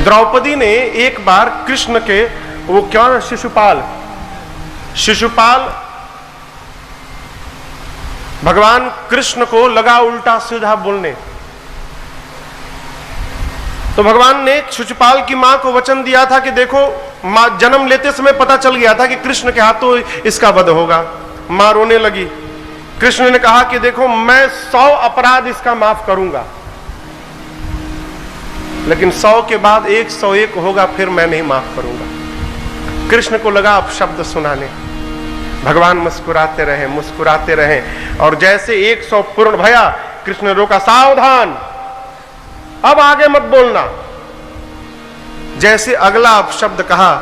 द्रौपदी ने एक बार कृष्ण के, वो क्या, शिशुपाल भगवान कृष्ण को लगा उल्टा सीधा बोलने, तो भगवान ने शिशुपाल की मां को वचन दिया था कि देखो, मां जन्म लेते समय पता चल गया था कि कृष्ण के हाथों इसका वध होगा। मां रोने लगी। कृष्ण ने कहा कि देखो, मैं 100 अपराध इसका माफ करूंगा, लेकिन 100 के बाद 101 होगा, फिर मैं नहीं माफ करूंगा। कृष्ण को लगा अब शब्द सुनाने। भगवान मुस्कुराते रहे, और जैसे 100 पूर्ण भया, कृष्ण ने रोका, सावधान, अब आगे मत बोलना। जैसे अगला शब्द कहा,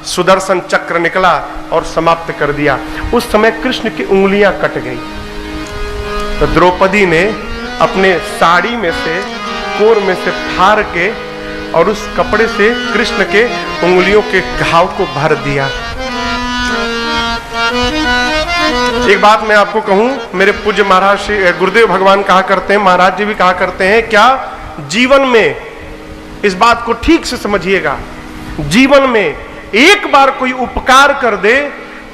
सुदर्शन चक्र निकला और समाप्त कर दिया। उस समय कृष्ण की उंगलियां कट गई। तो द्रौपदी ने अपने साड़ी में से, कोर में से फाड़ के और उस कपड़े से कृष्ण के उंगलियों के घाव को भर दिया। एक बात मैं आपको कहूं, मेरे पूज्य महाराज श्री गुरुदेव भगवान कहा करते हैं, महाराज जी भी कहा करते हैं, क्या जीवन में, इस बात को ठीक से समझिएगा, जीवन में एक बार कोई उपकार कर दे,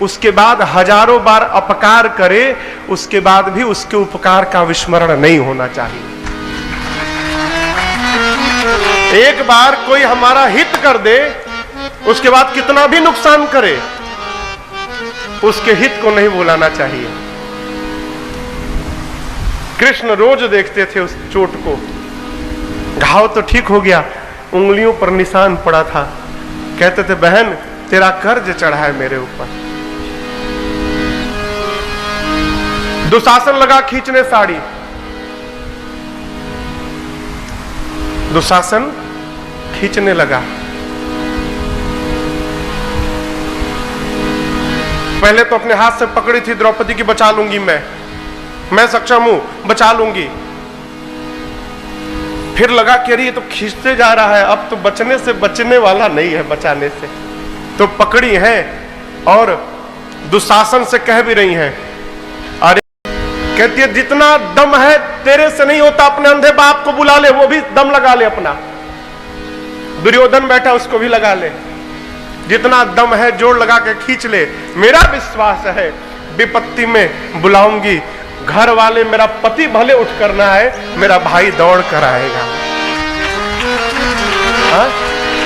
उसके बाद हजारों बार अपकार करे, उसके बाद भी उसके उपकार का विस्मरण नहीं होना चाहिए। एक बार कोई हमारा हित कर दे, उसके बाद कितना भी नुकसान करे, उसके हित को नहीं भुलाना चाहिए। कृष्ण रोज देखते थे उस चोट को। घाव तो ठीक हो गया, उंगलियों पर निशान पड़ा था। कहते थे, बहन तेरा कर्ज चढ़ा है मेरे ऊपर। दुशासन लगा खींचने साड़ी, दुशासन खींचने लगा। पहले तो अपने हाथ से पकड़ी थी द्रौपदी की, बचा लूंगी मैं सक्षम हूं, बचा लूंगी। फिर लगा कि अरे ये तो खींचते जा रहा है, अब तो बचने से बचने वाला नहीं है, बचाने से। तो पकड़ी है और दुशासन से कह भी रही हैं, अरे कहती है, जितना दम है तेरे से नहीं होता, अपने अंधे बाप को बुला ले, वो भी दम लगा ले अपना। दुर्योधन बैठा, उसको भी लगा ले, जितना दम है जोड़ लगा के खींच ले। मेरा विश्वास है विपत्ति में बुलाऊंगी, घर वाले, मेरा पति भले उठ करना है, मेरा भाई दौड़ कर आएगा।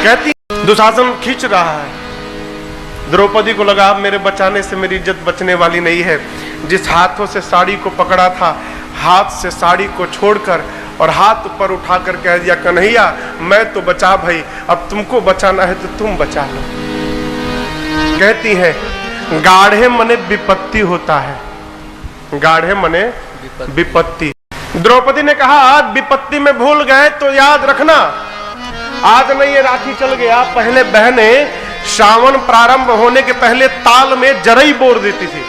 कहती, दुशासन खींच रहा है। द्रौपदी को लगा मेरे बचाने से मेरी इज्जत बचने वाली नहीं है। जिस हाथों से साड़ी को पकड़ा था, हाथ से साड़ी को छोड़कर और हाथ ऊपर उठाकर कह दिया, कन्हैया मैं तो बचा भाई, अब तुमको बचाना है तो तुम बचा लो। कहती है, गाढ़े मने विपत्ति होता है, गाढ़े मने विपत्ति। द्रौपदी ने कहा, आज विपत्ति में भूल गए तो याद रखना, आज नहीं ये राखी चल गया। पहले बहने श्रावण प्रारंभ होने के पहले ताल में जरई बोर देती थी,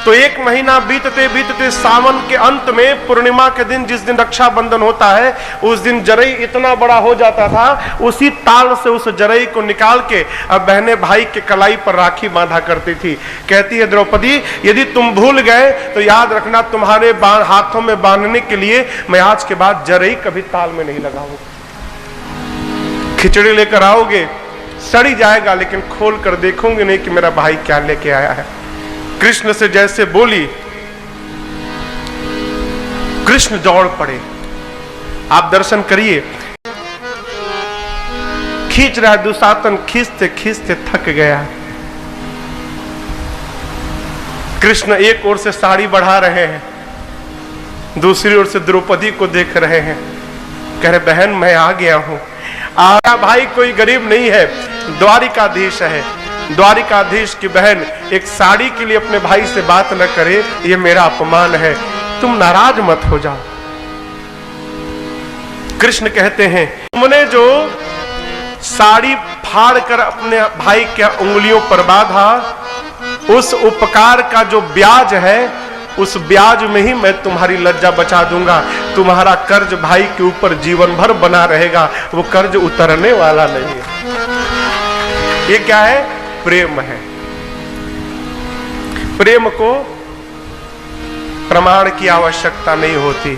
तो 1 महीना बीतते बीतते सावन के अंत में पूर्णिमा के दिन, जिस दिन रक्षाबंधन होता है, उस दिन जरई इतना बड़ा हो जाता था। उसी ताल से उस जरई को निकाल के अब बहनें भाई के कलाई पर राखी बांधा करती थी। कहती है द्रौपदी, यदि तुम भूल गए तो याद रखना, तुम्हारे हाथों में बांधने के लिए मैं आज के बाद जरई कभी ताल में नहीं लगाऊंगा। खिचड़ी लेकर आओगे, सड़ी जाएगा, लेकिन खोल कर देखोगे नहीं कि मेरा भाई क्या लेके आया है। कृष्ण से जैसे बोली, कृष्ण दौड़ पड़े। आप दर्शन करिए, खींच रहा है दुशासन, खींचते खींचते थक गया। कृष्ण एक ओर से साड़ी बढ़ा रहे हैं, दूसरी ओर से द्रौपदी को देख रहे हैं। कह रहे, बहन मैं आ गया हूं। आया भाई कोई गरीब नहीं है, द्वारिकाधीश है। द्वारिकाधीश की बहन एक साड़ी के लिए अपने भाई से बात न करे, ये मेरा अपमान है, तुम नाराज मत हो जाओ। कृष्ण कहते हैं, तुमने जो साड़ी फाड़ कर अपने भाई के उंगलियों पर बांधा, उस उपकार का जो ब्याज है, उस ब्याज में ही मैं तुम्हारी लज्जा बचा दूंगा। तुम्हारा कर्ज भाई के ऊपर जीवन भर बना रहेगा, वो कर्ज उतरने वाला नहीं है। ये क्या है? प्रेम है। प्रेम को प्रमाण की आवश्यकता नहीं होती।